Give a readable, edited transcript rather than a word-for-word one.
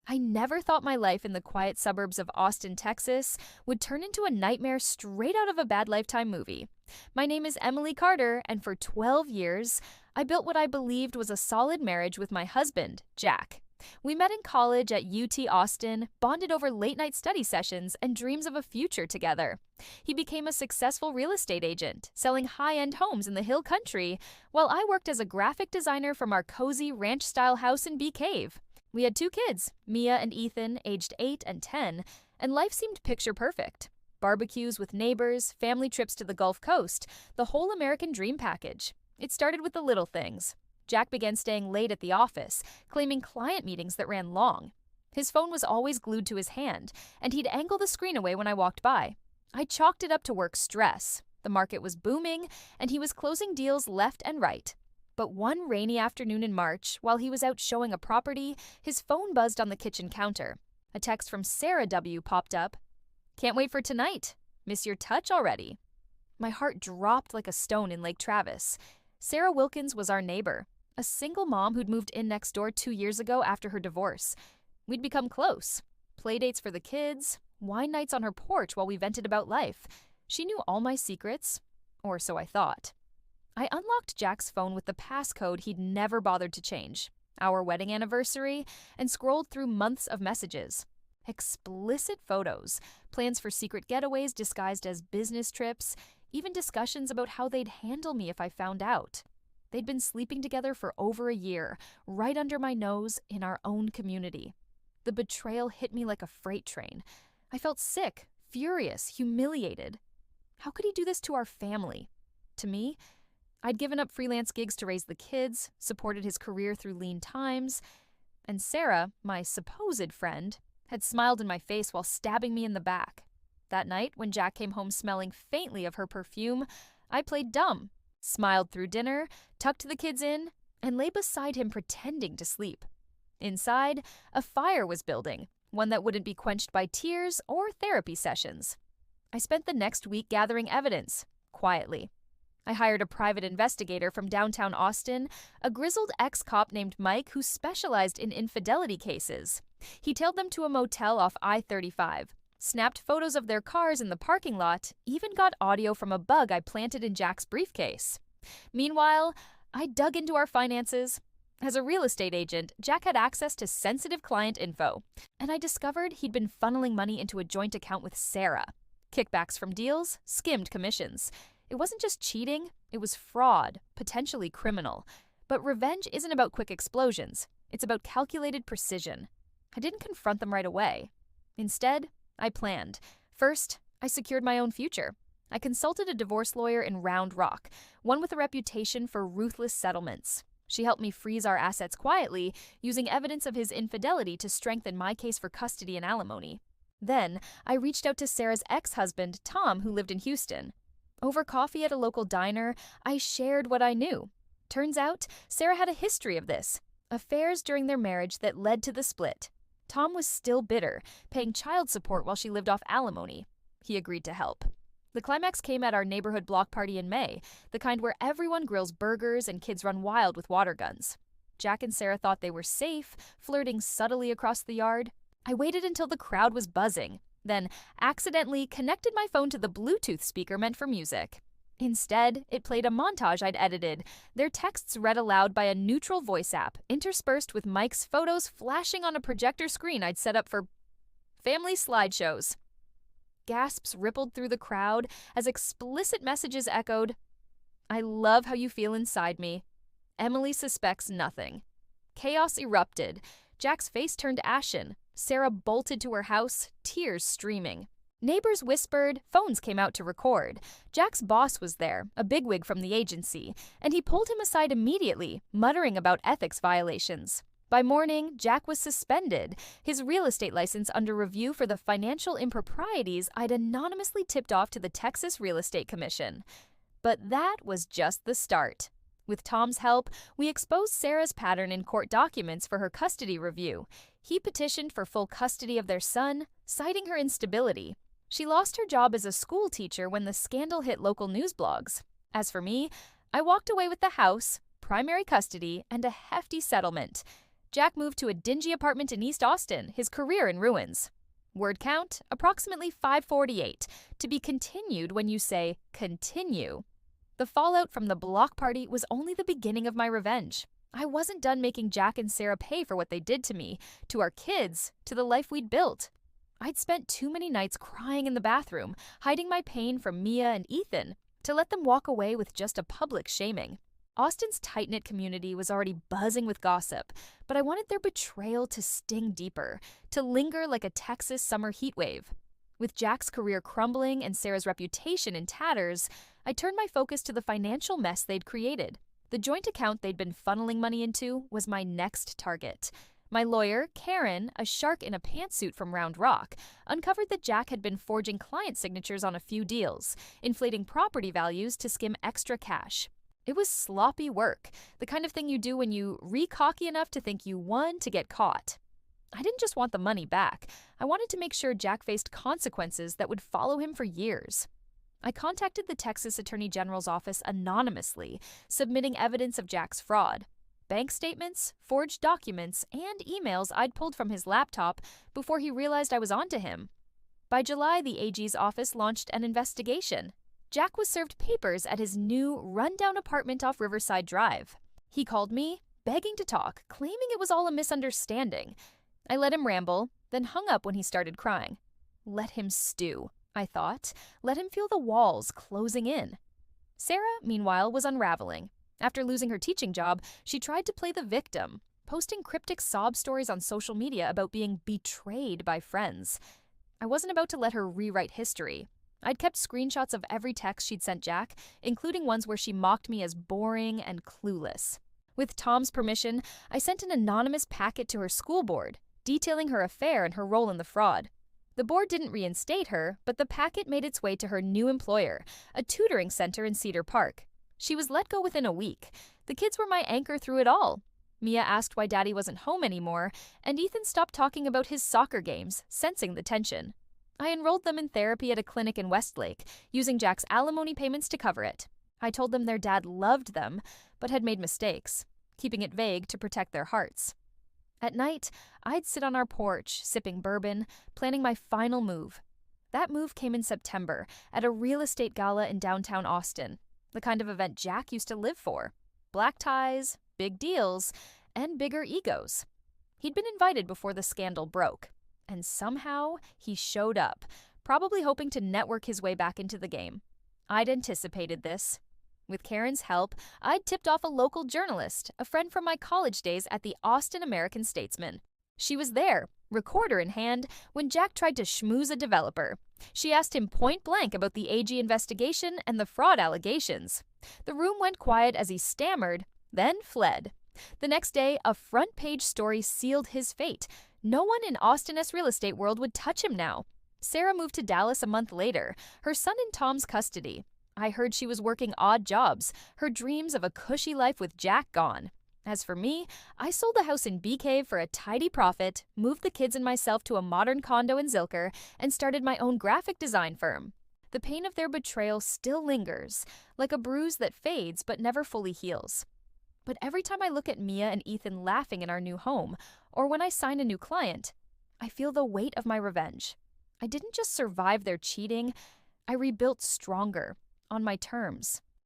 I never thought my life in the quiet suburbs of Austin, Texas, would turn into a nightmare straight out of a bad Lifetime movie. My name is Emily Carter, and for 12 years, I built what I believed was a solid marriage with my husband, Jack. We met in college at UT Austin, bonded over late-night study sessions, and dreams of a future together. He became a successful real estate agent, selling high-end homes in the Hill Country, while I worked as a graphic designer from our cozy ranch-style house in Bee Cave. We had 2 kids, Mia and Ethan, aged 8 and 10, and life seemed picture-perfect. Barbecues with neighbors, family trips to the Gulf Coast, the whole American dream package. It started with the little things. Jack began staying late at the office, claiming client meetings that ran long. His phone was always glued to his hand, and he'd angle the screen away when I walked by. I chalked it up to work stress. The market was booming, and he was closing deals left and right. But one rainy afternoon in March, while he was out showing a property, his phone buzzed on the kitchen counter. A text from Sarah W. popped up. "Can't wait for tonight. Miss your touch already." My heart dropped like a stone in Lake Travis. Sarah Wilkins was our neighbor, a single mom who'd moved in next door 2 years ago after her divorce. We'd become close. Playdates for the kids, wine nights on her porch while we vented about life. She knew all my secrets, or so I thought. I unlocked Jack's phone with the passcode he'd never bothered to change, our wedding anniversary, and scrolled through months of messages. Explicit photos, plans for secret getaways disguised as business trips, even discussions about how they'd handle me if I found out. They'd been sleeping together for over a year, right under my nose in our own community. The betrayal hit me like a freight train. I felt sick, furious, humiliated. How could he do this to our family? To me? I'd given up freelance gigs to raise the kids, supported his career through lean times, and Sarah, my supposed friend, had smiled in my face while stabbing me in the back. That night, when Jack came home smelling faintly of her perfume, I played dumb, smiled through dinner, tucked the kids in, and lay beside him pretending to sleep. Inside, a fire was building, one that wouldn't be quenched by tears or therapy sessions. I spent the next week gathering evidence, quietly. I hired a private investigator from downtown Austin, a grizzled ex-cop named Mike who specialized in infidelity cases. He tailed them to a motel off I-35, snapped photos of their cars in the parking lot, even got audio from a bug I planted in Jack's briefcase. Meanwhile, I dug into our finances. As a real estate agent, Jack had access to sensitive client info, and I discovered he'd been funneling money into a joint account with Sarah. Kickbacks from deals, skimmed commissions. It wasn't just cheating, it was fraud, potentially criminal. But revenge isn't about quick explosions. It's about calculated precision. I didn't confront them right away. Instead, I planned. First, I secured my own future. I consulted a divorce lawyer in Round Rock, one with a reputation for ruthless settlements. She helped me freeze our assets quietly, using evidence of his infidelity to strengthen my case for custody and alimony. Then, I reached out to Sarah's ex-husband, Tom, who lived in Houston. Over coffee at a local diner, I shared what I knew. Turns out, Sarah had a history of this, affairs during their marriage that led to the split. Tom was still bitter, paying child support while she lived off alimony. He agreed to help. The climax came at our neighborhood block party in May, the kind where everyone grills burgers and kids run wild with water guns. Jack and Sarah thought they were safe, flirting subtly across the yard. I waited until the crowd was buzzing, then accidentally connected my phone to the Bluetooth speaker meant for music. Instead, it played a montage I'd edited, their texts read aloud by a neutral voice app, interspersed with Mike's photos flashing on a projector screen I'd set up for family slideshows. Gasps rippled through the crowd as explicit messages echoed, "I love how you feel inside me. Emily suspects nothing." Chaos erupted. Jack's face turned ashen. Sarah bolted to her house, tears streaming. Neighbors whispered, phones came out to record. Jack's boss was there, a bigwig from the agency, and he pulled him aside immediately, muttering about ethics violations. By morning, Jack was suspended, his real estate license under review for the financial improprieties I'd anonymously tipped off to the Texas Real Estate Commission. But that was just the start. With Tom's help, we exposed Sarah's pattern in court documents for her custody review. He petitioned for full custody of their son, citing her instability. She lost her job as a school teacher when the scandal hit local news blogs. As for me, I walked away with the house, primary custody, and a hefty settlement. Jack moved to a dingy apartment in East Austin, his career in ruins. Word count, approximately 548, to be continued when you say continue. The fallout from the block party was only the beginning of my revenge. I wasn't done making Jack and Sarah pay for what they did to me, to our kids, to the life we'd built. I'd spent too many nights crying in the bathroom, hiding my pain from Mia and Ethan, to let them walk away with just a public shaming. Austin's tight-knit community was already buzzing with gossip, but I wanted their betrayal to sting deeper, to linger like a Texas summer heatwave. With Jack's career crumbling and Sarah's reputation in tatters, I turned my focus to the financial mess they'd created. The joint account they'd been funneling money into was my next target. My lawyer, Karen, a shark in a pantsuit from Round Rock, uncovered that Jack had been forging client signatures on a few deals, inflating property values to skim extra cash. It was sloppy work, the kind of thing you do when you re-cocky enough to think you won to get caught. I didn't just want the money back. I wanted to make sure Jack faced consequences that would follow him for years. I contacted the Texas Attorney General's office anonymously, submitting evidence of Jack's fraud. Bank statements, forged documents, and emails I'd pulled from his laptop before he realized I was onto him. By July, the AG's office launched an investigation. Jack was served papers at his new, run-down apartment off Riverside Drive. He called me, begging to talk, claiming it was all a misunderstanding. I let him ramble, then hung up when he started crying. Let him stew, I thought. Let him feel the walls closing in. Sarah, meanwhile, was unraveling. After losing her teaching job, she tried to play the victim, posting cryptic sob stories on social media about being betrayed by friends. I wasn't about to let her rewrite history. I'd kept screenshots of every text she'd sent Jack, including ones where she mocked me as boring and clueless. With Tom's permission, I sent an anonymous packet to her school board, detailing her affair and her role in the fraud. The board didn't reinstate her, but the packet made its way to her new employer, a tutoring center in Cedar Park. She was let go within a week. The kids were my anchor through it all. Mia asked why Daddy wasn't home anymore, and Ethan stopped talking about his soccer games, sensing the tension. I enrolled them in therapy at a clinic in Westlake, using Jack's alimony payments to cover it. I told them their dad loved them, but had made mistakes, keeping it vague to protect their hearts. At night, I'd sit on our porch, sipping bourbon, planning my final move. That move came in September, at a real estate gala in downtown Austin, the kind of event Jack used to live for. Black ties, big deals, and bigger egos. He'd been invited before the scandal broke, and somehow he showed up, probably hoping to network his way back into the game. I'd anticipated this. With Karen's help, I'd tipped off a local journalist, a friend from my college days at the Austin American-Statesman. She was there, recorder in hand, when Jack tried to schmooze a developer. She asked him point blank about the AG investigation and the fraud allegations. The room went quiet as he stammered, then fled. The next day, a front-page story sealed his fate. No one in Austin's real estate world would touch him now. Sarah moved to Dallas a month later, her son in Tom's custody. I heard she was working odd jobs, her dreams of a cushy life with Jack gone. As for me, I sold the house in Bee Cave for a tidy profit, moved the kids and myself to a modern condo in Zilker, and started my own graphic design firm. The pain of their betrayal still lingers, like a bruise that fades but never fully heals. But every time I look at Mia and Ethan laughing in our new home, or when I sign a new client, I feel the weight of my revenge. I didn't just survive their cheating, I rebuilt stronger, on my terms.